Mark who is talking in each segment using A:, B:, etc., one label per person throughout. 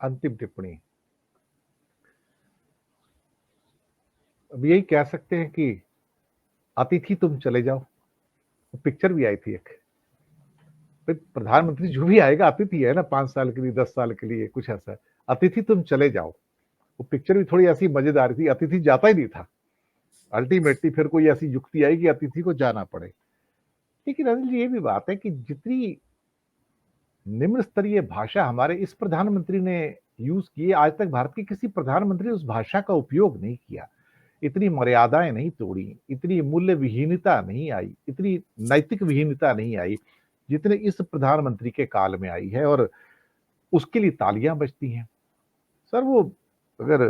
A: अंतिम टिप्पणी। अब यही कह सकते हैं कि अतिथि तुम चले जाओ। पिक्चर भी आई थी एक। प्रधानमंत्री जो भी आएगा अतिथि है ना, 5 साल के लिए, 10 साल के लिए, कुछ ऐसा। अतिथि तुम चले जाओ। वो पिक्चर भी थोड़ी ऐसी मजेदार थी। अतिथि जाता ही नहीं था। अल्टीमेटली फिर कोई ऐसी युक्ति आई कि अतिथि को जाना पड़े। लेकिन अनिल जी, ये भी बात है कि जितनी निम्न स्तरीय भाषा हमारे इस प्रधानमंत्री ने यूज की, आज तक भारत के किसी प्रधानमंत्री ने उस भाषा का उपयोग नहीं किया। इतनी मर्यादाएं नहीं तोड़ी, इतनी मूल्य विहीनता नहीं आई, इतनी नैतिक विहीनता नहीं आई जितने इस प्रधानमंत्री के काल में आई है। और उसके लिए तालियां बजती हैं। सर, वो अगर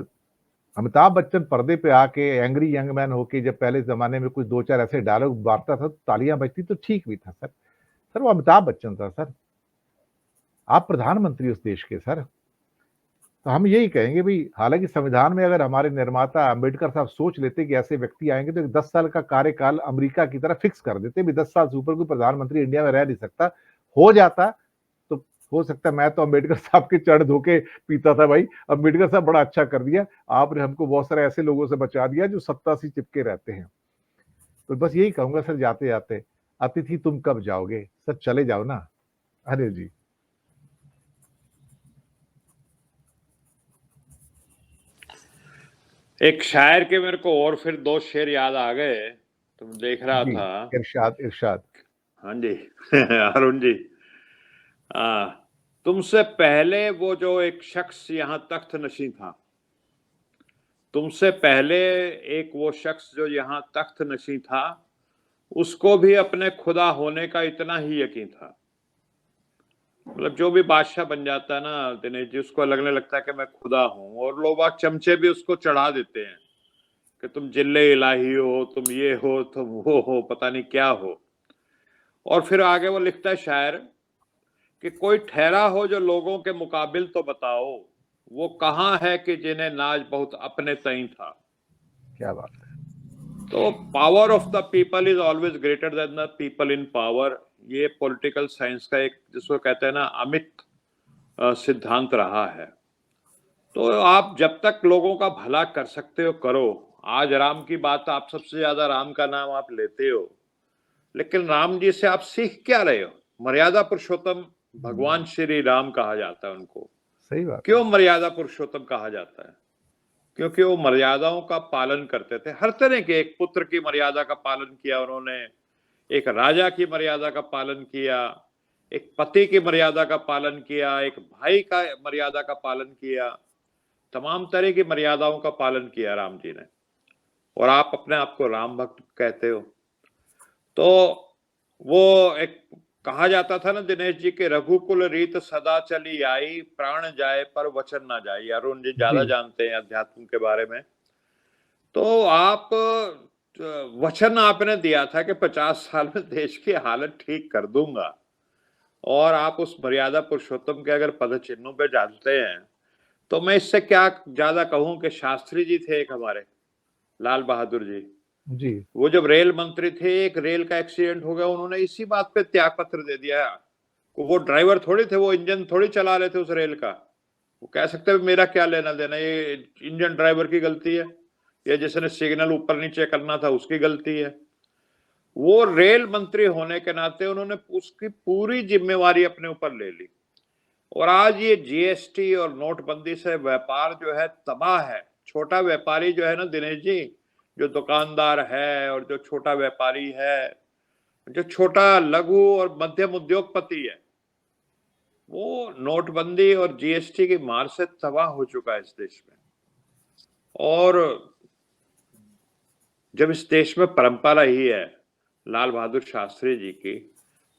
A: अमिताभ बच्चन पर्दे पे आके एंग्री यंग मैन होके जब पहले जमाने में कुछ दो चार ऐसे डायलॉग मारता था तो तालियां बजती, तो ठीक भी था सर। सर, वो अमिताभ बच्चन था सर। आप प्रधानमंत्री उस देश के सर। तो हम यही कहेंगे भाई, हालांकि संविधान में अगर हमारे निर्माता अंबेडकर साहब सोच लेते कि ऐसे व्यक्ति आएंगे तो 10 साल का कार्यकाल अमेरिका की तरह फिक्स कर देते भी, 10 साल से ऊपर कोई प्रधानमंत्री इंडिया में रह नहीं सकता। हो जाता तो हो सकता। मैं तो अंबेडकर साहब के चरण धो के पीता था भाई। अंबेडकर साहब बड़ा अच्छा कर दिया, आपने हमको बहुत सारे ऐसे लोगों से बचा दिया जो सत्ता से चिपके रहते हैं। तो बस यही कहूंगा सर, जाते जाते, अतिथि तुम कब जाओगे सर, चले जाओ ना। अरे जी।
B: एक शायर के मेरे को और फिर दो शेर याद आ गए, तो देख रहा
A: जी,
B: था।
A: इरशाद इरशाद।
B: हाँ जी। अरुण जी, तुमसे पहले वो जो एक शख्स यहाँ तख्त नशीं था, तुमसे पहले एक वो शख्स जो यहाँ तख्त नशीं था, उसको भी अपने खुदा होने का इतना ही यकीन था। मतलब जो भी बादशाह बन जाता है ना दिनेश जी, उसको लगने लगता है कि मैं खुदा हूं, और लोग बाग चमचे भी उसको चढ़ा देते हैं कि तुम जिल्ले इलाही हो, तुम ये हो, तुम वो हो, पता नहीं क्या हो। और फिर आगे वो लिखता है शायर कि कोई ठहरा हो जो लोगों के मुकाबिल तो बताओ, वो कहाँ है कि जिन्हें नाज बहुत अपने तई था।
A: क्या बात है।
B: तो power of the people is always greater than the people in power, ये पॉलिटिकल साइंस का एक, जिसको कहते हैं ना, अमित सिद्धांत रहा है। तो आप जब तक लोगों का भला कर सकते हो करो। आज राम की बात, आप सबसे ज्यादा राम का नाम आप लेते हो, लेकिन राम जी से आप सीख क्या रहे हो? मर्यादा पुरुषोत्तम भगवान श्री राम कहा जाता है उनको।
A: सही बात।
B: क्यों मर्यादा पुरुषोत्तम कहा जाता है? क्योंकि वो मर्यादाओं का पालन करते थे, हर तरह के। एक पुत्र की मर्यादा का पालन किया उन्होंने, एक राजा की मर्यादा का पालन किया, एक पति की मर्यादा का पालन किया, एक भाई का मर्यादा का पालन किया, तमाम तरह की मर्यादाओं का पालन किया राम जी ने। और आप अपने आप को राम भक्त कहते हो। तो वो एक कहा जाता था ना दिनेश जी के, रघुकुल रीत सदा चली आई, प्राण जाए पर वचन ना जाए। अरुण जी ज्यादा
A: जी।
B: जानते हैं अध्यात्म के बारे में। तो आप वचन आपने दिया था कि 50 साल में देश की हालत ठीक कर दूंगा, और आप उस मर्यादा पुरुषोत्तम के अगर पद चिन्हों पे जानते हैं, तो मैं इससे क्या ज्यादा कहूं कि शास्त्री जी थे एक हमारे, लाल बहादुर जी।
A: जी।
B: वो जब रेल मंत्री थे, एक रेल का एक्सीडेंट हो गया, उन्होंने इसी बात पे त्याग पत्र दे दिया। वो ड्राइवर थोड़ी थे, वो इंजन थोड़ी चला रहे थे उस रेल का। वो कह सकते हैं मेरा क्या लेना देना, ये इंजन ड्राइवर की गलती है, या जिसने सिग्नल ऊपर नीचे करना था उसकी गलती है। वो रेल मंत्री होने के नाते उन्होंने उसकी पूरी जिम्मेवारी अपने ऊपर ले ली। और आज ये जीएसटी और नोटबंदी से व्यापार जो है तबाह है। छोटा व्यापारी जो है ना दिनेश जी, जो दुकानदार है और जो छोटा व्यापारी है, जो छोटा लघु और मध्यम उद्योगपति है, वो नोटबंदी और जीएसटी की मार से तबाह हो चुका है इस देश में। और जब इस देश में परंपरा ही है लाल बहादुर शास्त्री जी की,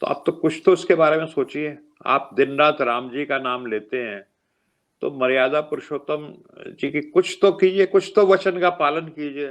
B: तो आप तो कुछ तो उसके बारे में सोचिए। आप दिन रात राम जी का नाम लेते हैं, तो मर्यादा पुरुषोत्तम जी की कुछ तो कीजिए, कुछ तो वचन का पालन कीजिए।